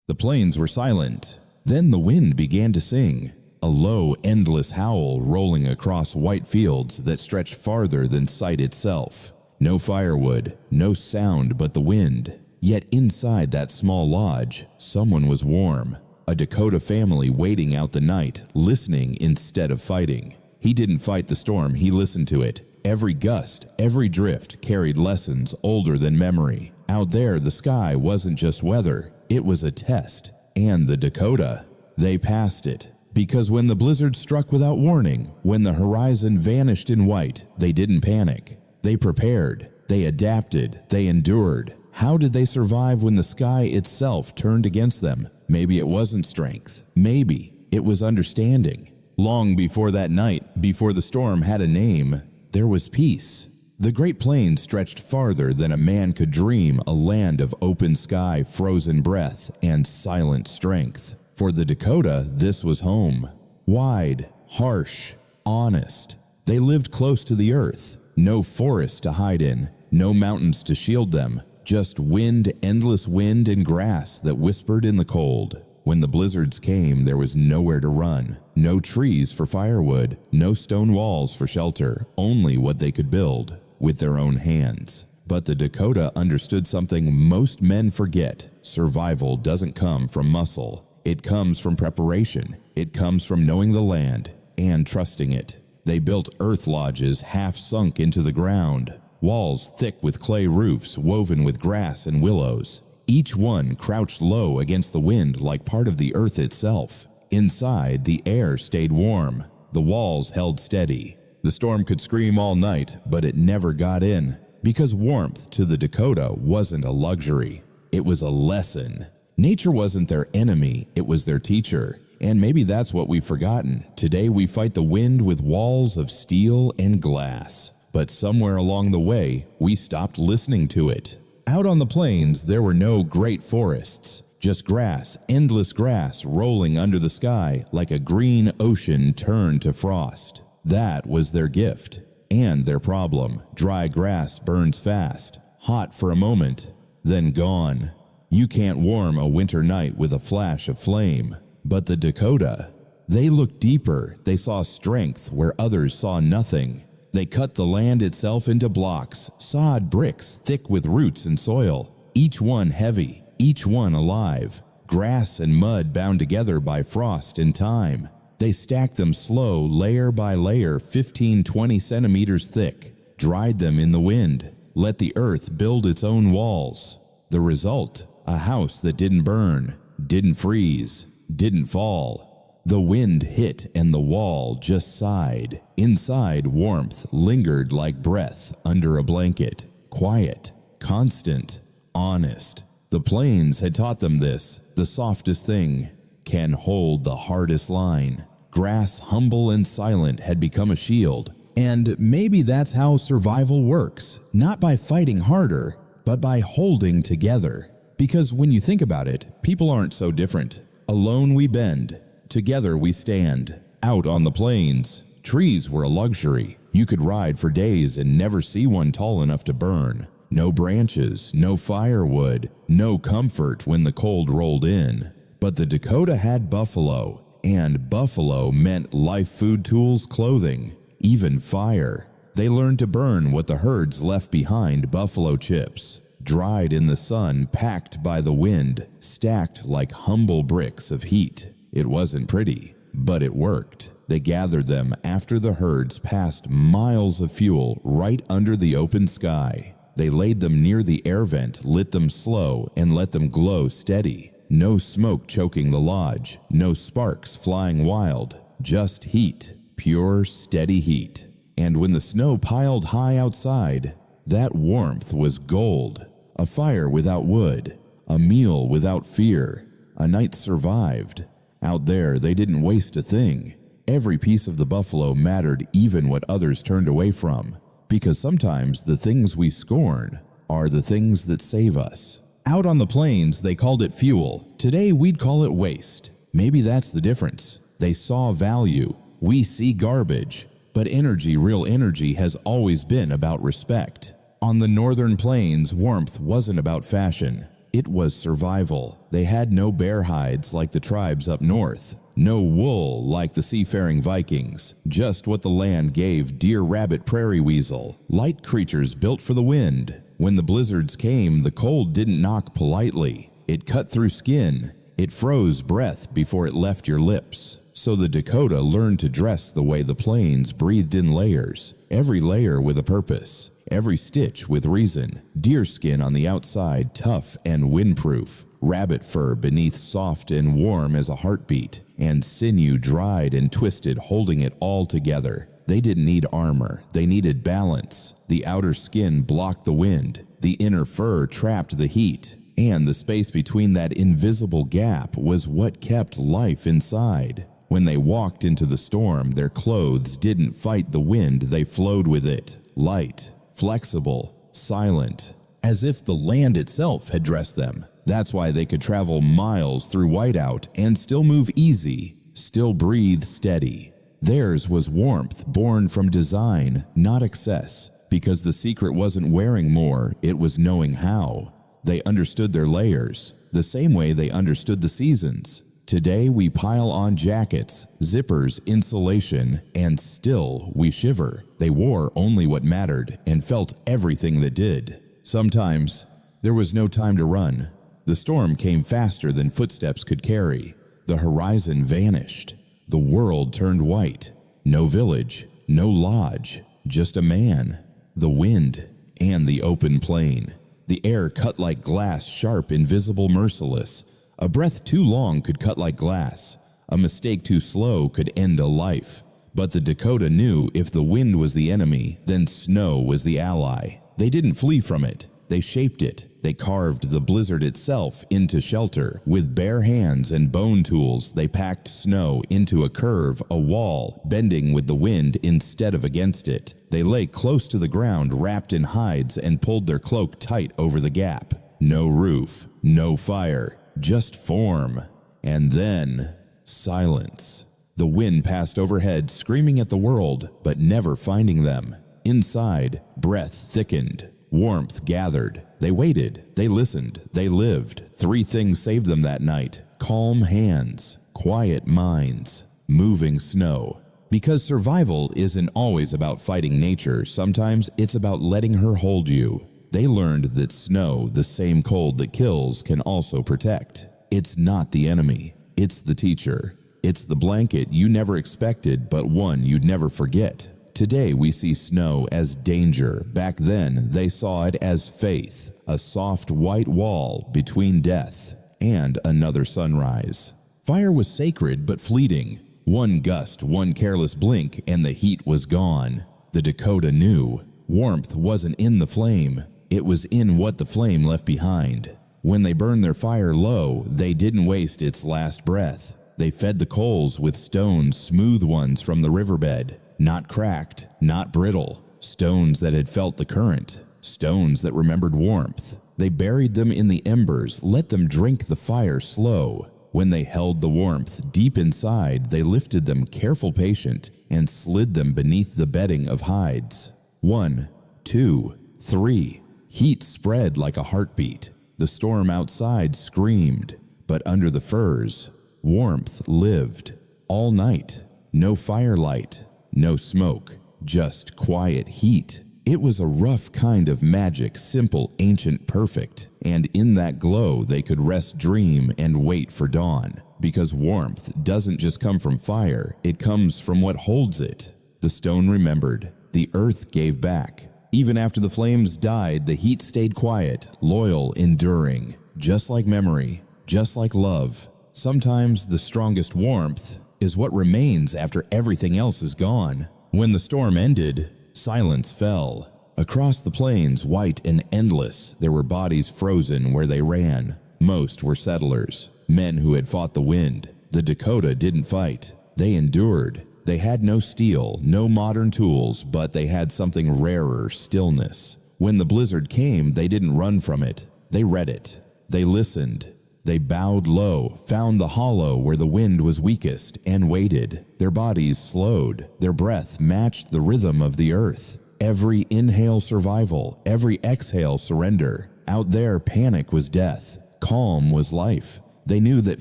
The plains were silent. Then the wind began to sing, a low, endless howl rolling across white fields that stretched farther than sight itself. No firewood, no sound but the wind. Yet inside that small lodge, someone was warm. A Dakota family waiting out the night, listening instead of fighting. He didn't fight the storm, he listened to it. Every gust, every drift carried lessons older than memory. Out there, the sky wasn't just weather, it was a test. And the Dakota, they passed it. Because when the blizzard struck without warning, when the horizon vanished in white, they didn't panic. They prepared, they adapted, they endured. How did they survive when the sky itself turned against them? Maybe it wasn't strength. Maybe it was understanding. Long before that night, before the storm had a name, there was peace. The Great Plains stretched farther than a man could dream, a land of open sky, frozen breath, and silent strength. For the Dakota, this was home. Wide, harsh, honest. They lived close to the earth. No forest to hide in, no mountains to shield them. Just wind, endless wind and grass that whispered in the cold. When the blizzards came, there was nowhere to run. No trees for firewood, no stone walls for shelter, only what they could build with their own hands. But the Dakota understood something most men forget. Survival doesn't come from muscle. It comes from preparation. It comes from knowing the land and trusting it. They built earth lodges half sunk into the ground. Walls thick with clay roofs woven with grass and willows. Each one crouched low against the wind like part of the earth itself. Inside, the air stayed warm. The walls held steady. The storm could scream all night, but it never got in. Because warmth to the Dakota wasn't a luxury. It was a lesson. Nature wasn't their enemy, it was their teacher. And maybe that's what we've forgotten. Today we fight the wind with walls of steel and glass. But somewhere along the way, we stopped listening to it. Out on the plains, there were no great forests. Just grass, endless grass rolling under the sky like a green ocean turned to frost. That was their gift. And their problem. Dry grass burns fast. Hot for a moment, then gone. You can't warm a winter night with a flash of flame. But the Dakota, they looked deeper. They saw strength where others saw nothing. They cut the land itself into blocks, sawed bricks thick with roots and soil, each one heavy, each one alive, grass and mud bound together by frost and time. They stacked them slow, layer by layer, 15-20 centimeters thick, dried them in the wind, let the earth build its own walls. The result, a house that didn't burn, didn't freeze, didn't fall. The wind hit and the wall just sighed. Inside, warmth lingered like breath under a blanket. Quiet, constant, honest. The plains had taught them this. The softest thing can hold the hardest line. Grass, humble and silent, had become a shield. And maybe that's how survival works. Not by fighting harder, but by holding together. Because when you think about it, people aren't so different. Alone we bend. Together we stand. Out on the plains, trees were a luxury. You could ride for days and never see one tall enough to burn. No branches, no firewood, no comfort when the cold rolled in. But the Dakota had buffalo, and buffalo meant life, food, tools, clothing, even fire. They learned to burn what the herds left behind, buffalo chips, dried in the sun, packed by the wind, stacked like humble bricks of heat. It wasn't pretty, but it worked. They gathered them after the herds passed miles of fuel right under the open sky. They laid them near the air vent, lit them slow, and let them glow steady. No smoke choking the lodge, no sparks flying wild, just heat, pure, steady heat. And when the snow piled high outside, that warmth was gold. A fire without wood, a meal without fear, a night survived. Out there, they didn't waste a thing. Every piece of the buffalo mattered, even what others turned away from. Because sometimes the things we scorn are the things that save us. Out on the plains, they called it fuel. Today, we'd call it waste. Maybe that's the difference. They saw value. We see garbage. But energy, real energy, has always been about respect. On the northern plains, warmth wasn't about fashion. It was survival. They had no bear hides like the tribes up north, no wool like the seafaring Vikings, just what the land gave deer, rabbit, prairie weasel, light creatures built for the wind. When the blizzards came, the cold didn't knock politely. It cut through skin. It froze breath before it left your lips. So the Dakota learned to dress the way the plains breathed in layers, every layer with a purpose, every stitch with reason. Deerskin on the outside, tough and windproof, rabbit fur beneath, soft and warm as a heartbeat, and sinew dried and twisted, holding it all together. They didn't need armor, they needed balance. The outer skin blocked the wind, the inner fur trapped the heat, and the space between that invisible gap was what kept life inside. When they walked into the storm, their clothes didn't fight the wind, they flowed with it, light, flexible, silent, as if the land itself had dressed them. That's why they could travel miles through whiteout and still move easy, still breathe steady. Theirs was warmth born from design, not excess, because the secret wasn't wearing more, it was knowing how. They understood their layers, the same way they understood the seasons. Today we pile on jackets, zippers, insulation, and still we shiver. They wore only what mattered and felt everything that did. Sometimes there was no time to run. The storm came faster than footsteps could carry. The horizon vanished. The world turned white. No village, no lodge, just a man, the wind, and the open plain. The air cut like glass, sharp, invisible, merciless. A breath too long could cut like glass. A mistake too slow could end a life. But the Dakota knew if the wind was the enemy, then snow was the ally. They didn't flee from it. They shaped it. They carved the blizzard itself into shelter. With bare hands and bone tools, they packed snow into a curve, a wall, bending with the wind instead of against it. They lay close to the ground, wrapped in hides, and pulled their cloak tight over the gap. No roof, no fire, just form. And then, silence. The wind passed overhead, screaming at the world, but never finding them. Inside, breath thickened. Warmth gathered. They waited, they listened, they lived. 3 things saved them that night: calm hands, quiet minds, moving snow. Because survival isn't always about fighting nature, sometimes it's about letting her hold you. They learned that snow, the same cold that kills, can also protect. It's not the enemy, it's the teacher. It's the blanket you never expected, but one you'd never forget. Today we see snow as danger. Back then they saw it as faith, a soft white wall between death and another sunrise. Fire was sacred but fleeting. One gust, one careless blink, and the heat was gone. The Dakota knew. Warmth wasn't in the flame. It was in what the flame left behind. When they burned their fire low, they didn't waste its last breath. They fed the coals with stones, smooth ones from the riverbed. Not cracked, not brittle. Stones that had felt the current. Stones that remembered warmth. They buried them in the embers, let them drink the fire slow. When they held the warmth deep inside, they lifted them careful, patient, and slid them beneath the bedding of hides. 1, 2, 3. Heat spread like a heartbeat. The storm outside screamed, but under the furs, warmth lived. All night, no firelight. No smoke, just quiet heat. It was a rough kind of magic, simple, ancient, perfect. And in that glow, they could rest, dream, and wait for dawn. Because warmth doesn't just come from fire, it comes from what holds it. The stone remembered. The earth gave back. Even after the flames died, the heat stayed quiet, loyal, enduring. Just like memory, just like love. Sometimes the strongest warmth is what remains after everything else is gone. When the storm ended, silence fell. Across the plains, white and endless, there were bodies frozen where they ran. Most were settlers, men who had fought the wind. The Dakota didn't fight. They endured. They had no steel, no modern tools, but they had something rarer: stillness. When the blizzard came, they didn't run from it. They read it. They listened. They bowed low, found the hollow where the wind was weakest, and waited. Their bodies slowed. Their breath matched the rhythm of the earth. Every inhale survival, every exhale surrender. Out there, panic was death. Calm was life. They knew that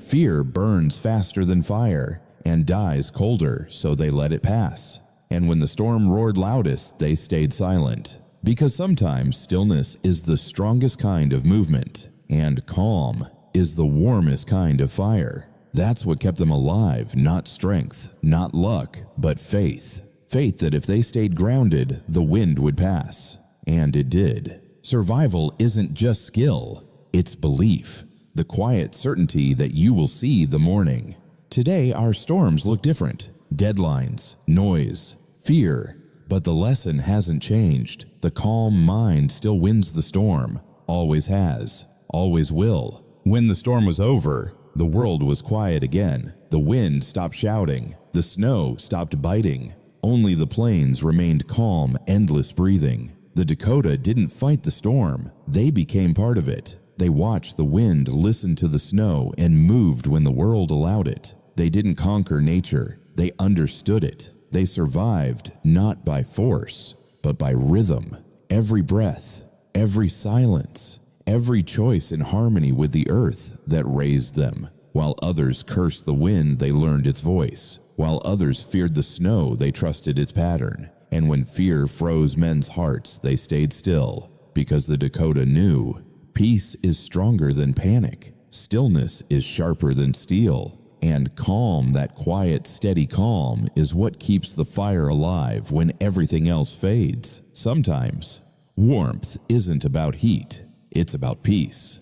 fear burns faster than fire and dies colder, so they let it pass. And when the storm roared loudest, they stayed silent. Because sometimes stillness is the strongest kind of movement, and calm is the warmest kind of fire. That's what kept them alive, not strength, not luck, but faith. Faith that if they stayed grounded, the wind would pass. And it did. Survival isn't just skill, it's belief. The quiet certainty that you will see the morning. Today, our storms look different. Deadlines, noise, fear. But the lesson hasn't changed. The calm mind still wins the storm. Always has. Always will. When the storm was over, the world was quiet again. The wind stopped shouting. The snow stopped biting. Only the plains remained calm, endless breathing. The Dakota didn't fight the storm. They became part of it. They watched the wind, listened to the snow, and moved when the world allowed it. They didn't conquer nature. They understood it. They survived not by force, but by rhythm. Every breath, every silence, every choice in harmony with the earth that raised them. While others cursed the wind, they learned its voice. While others feared the snow, they trusted its pattern. And when fear froze men's hearts, they stayed still, because the Dakota knew peace is stronger than panic. Stillness is sharper than steel. And calm, that quiet, steady calm, is what keeps the fire alive when everything else fades. Sometimes, warmth isn't about heat, it's about peace.